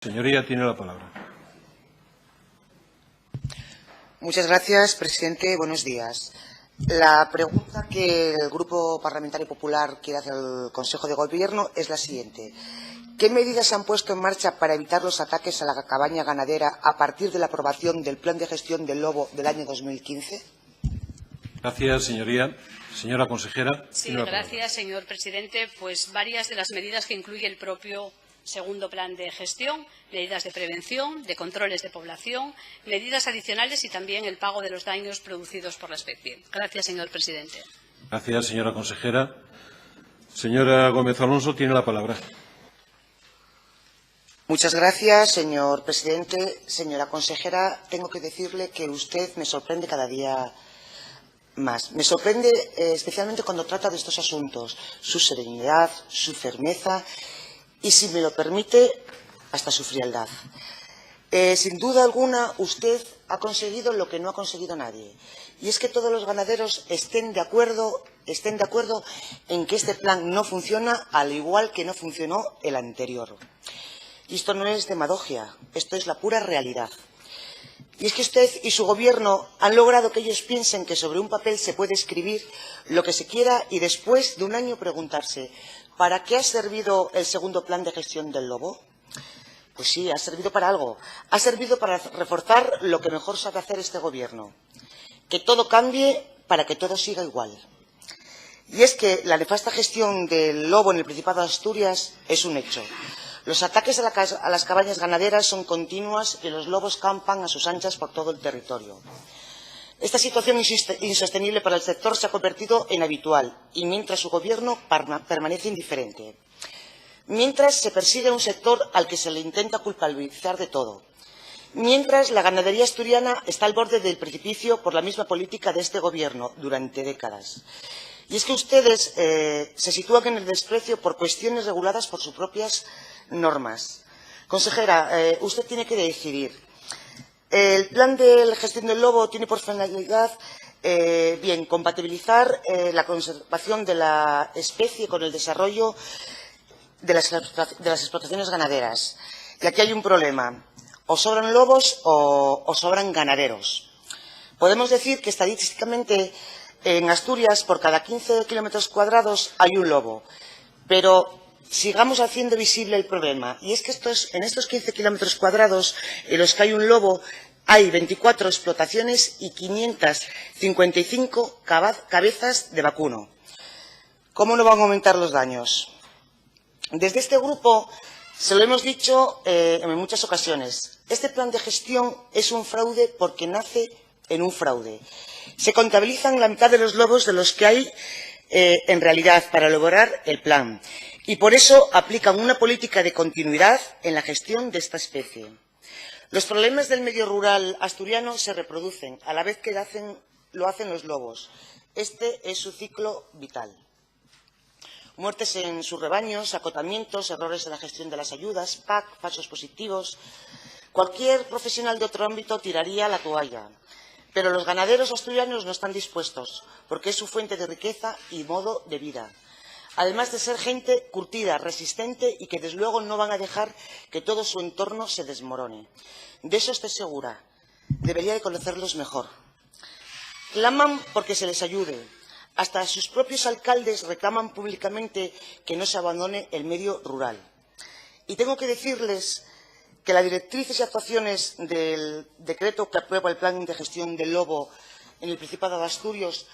Señoría, tiene la palabra. Muchas gracias, presidente. Buenos días. La pregunta que el Grupo Parlamentario Popular quiere hacer al Consejo de Gobierno es la siguiente. ¿Qué medidas se han puesto en marcha para evitar los ataques a la cabaña ganadera a partir de la aprobación del Plan de Gestión del Lobo del año 2015? Gracias, señoría. Señora consejera. Sí, gracias, señor presidente. Pues varias de las medidas que incluye el propio segundo plan de gestión, medidas de prevención, de controles de población, medidas adicionales y también el pago de los daños producidos por la especie. Gracias, señor presidente. Gracias, señora consejera. Señora Gómez Alonso, tiene la palabra. Muchas gracias, señor presidente. Señora consejera, tengo que decirle que usted me sorprende cada día más. Me sorprende especialmente cuando trata de estos asuntos, su serenidad, su firmeza y, si me lo permite, hasta su frialdad. Sin duda alguna, usted ha conseguido lo que no ha conseguido nadie. Y es que todos los ganaderos estén de acuerdo en que este plan no funciona, al igual que no funcionó el anterior. Y esto no es demagogia, esto es la pura realidad. Y es que usted y su Gobierno han logrado que ellos piensen que sobre un papel se puede escribir lo que se quiera y después de un año preguntarse ¿para qué ha servido el segundo plan de gestión del lobo? Pues sí, ha servido para algo. Ha servido para reforzar lo que mejor sabe hacer este Gobierno. Que todo cambie para que todo siga igual. Y es que la nefasta gestión del lobo en el Principado de Asturias es un hecho. Los ataques a las cabañas ganaderas son continuos y los lobos campan a sus anchas por todo el territorio. Esta situación insostenible para el sector se ha convertido en habitual y mientras su Gobierno permanece indiferente. Mientras se persigue un sector al que se le intenta culpabilizar de todo. Mientras la ganadería asturiana está al borde del precipicio por la misma política de este Gobierno durante décadas. Y es que ustedes se sitúan en el desprecio por cuestiones reguladas por sus propias normas. Consejera, usted tiene que decidir. El plan de gestión del lobo tiene por finalidad compatibilizar la conservación de la especie con el desarrollo de las explotaciones ganaderas. Y aquí hay un problema. O sobran lobos o sobran ganaderos. Podemos decir que estadísticamente en Asturias por cada 15 kilómetros cuadrados hay un lobo. Pero sigamos haciendo visible el problema. Y es que en estos 15 kilómetros cuadrados en los que hay un lobo hay 24 explotaciones y 555 cabezas de vacuno. ¿Cómo no van a aumentar los daños? Desde este grupo se lo hemos dicho en muchas ocasiones. Este plan de gestión es un fraude porque nace en un fraude. Se contabilizan la mitad de los lobos de los que hay en realidad para elaborar el plan. Y por eso aplican una política de continuidad en la gestión de esta especie. Los problemas del medio rural asturiano se reproducen a la vez que lo hacen los lobos. Este es su ciclo vital. Muertes en sus rebaños, acotamientos, errores en la gestión de las ayudas, PAC, falsos positivos. Cualquier profesional de otro ámbito tiraría la toalla. Pero los ganaderos asturianos no están dispuestos, porque es su fuente de riqueza y modo de vida. Además de ser gente curtida, resistente y que desde luego no van a dejar que todo su entorno se desmorone. De eso estoy segura. Debería de conocerlos mejor. Claman porque se les ayude. Hasta sus propios alcaldes reclaman públicamente que no se abandone el medio rural. Y tengo que decirles que las directrices y actuaciones del decreto que aprueba el plan de gestión del lobo en el Principado de Asturias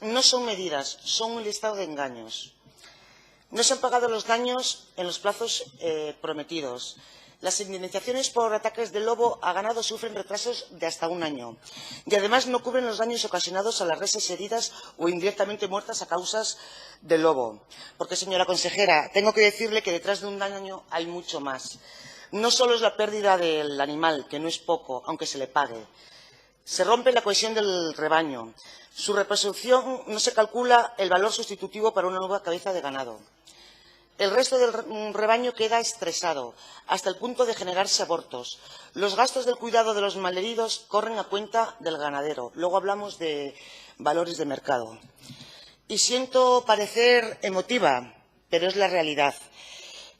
no son medidas, son un listado de engaños. No se han pagado los daños en los plazos prometidos. Las indemnizaciones por ataques de lobo a ganado sufren retrasos de hasta un año. Y además no cubren los daños ocasionados a las reses heridas o indirectamente muertas a causas del lobo. Porque, señora consejera, tengo que decirle que detrás de un daño hay mucho más. No solo es la pérdida del animal, que no es poco, aunque se le pague. Se rompe la cohesión del rebaño. Su reproducción no se calcula el valor sustitutivo para una nueva cabeza de ganado. El resto del rebaño queda estresado, hasta el punto de generarse abortos. Los gastos del cuidado de los malheridos corren a cuenta del ganadero. Luego hablamos de valores de mercado. Y siento parecer emotiva, pero es la realidad.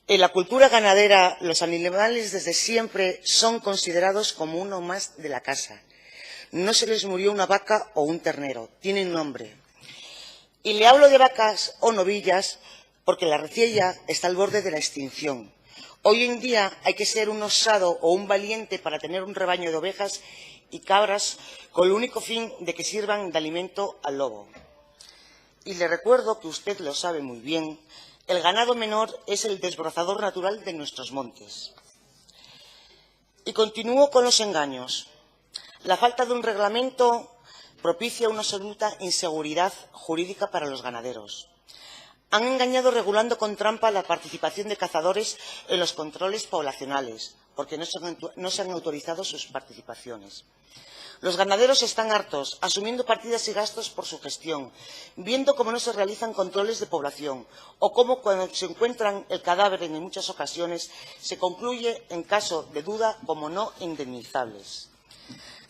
En la cultura ganadera, los animales desde siempre son considerados como uno más de la casa. No se les murió una vaca o un ternero, tienen nombre. Y le hablo de vacas o novillas porque la reciella está al borde de la extinción. Hoy en día hay que ser un osado o un valiente para tener un rebaño de ovejas y cabras con el único fin de que sirvan de alimento al lobo. Y le recuerdo que usted lo sabe muy bien, el ganado menor es el desbrozador natural de nuestros montes. Y continúo con los engaños. La falta de un reglamento propicia una absoluta inseguridad jurídica para los ganaderos. Han engañado regulando con trampa la participación de cazadores en los controles poblacionales, porque no se han autorizado sus participaciones. Los ganaderos están hartos, asumiendo partidas y gastos por su gestión, viendo cómo no se realizan controles de población o cómo cuando se encuentran el cadáver en muchas ocasiones se concluye en caso de duda como no indemnizables.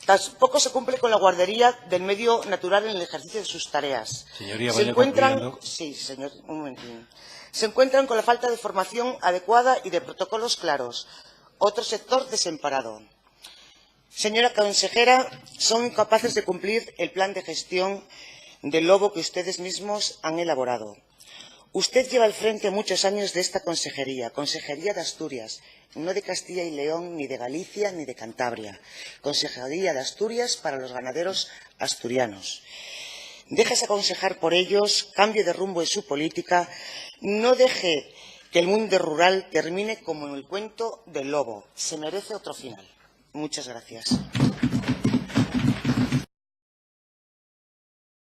Tampoco se cumple con la guardería del medio natural en el ejercicio de sus tareas. Señoría, vaya concluyendo. Sí, señor, un momentín. Se encuentran con la falta de formación adecuada y de protocolos claros. Otro sector desamparado. Señora consejera, son incapaces de cumplir el plan de gestión del lobo que ustedes mismos han elaborado. Usted lleva al frente muchos años de esta consejería, Consejería de Asturias, no de Castilla y León, ni de Galicia, ni de Cantabria. Consejería de Asturias para los ganaderos asturianos. Déjese aconsejar por ellos, cambie de rumbo en su política, no deje que el mundo rural termine como en el cuento del lobo. Se merece otro final. Muchas gracias.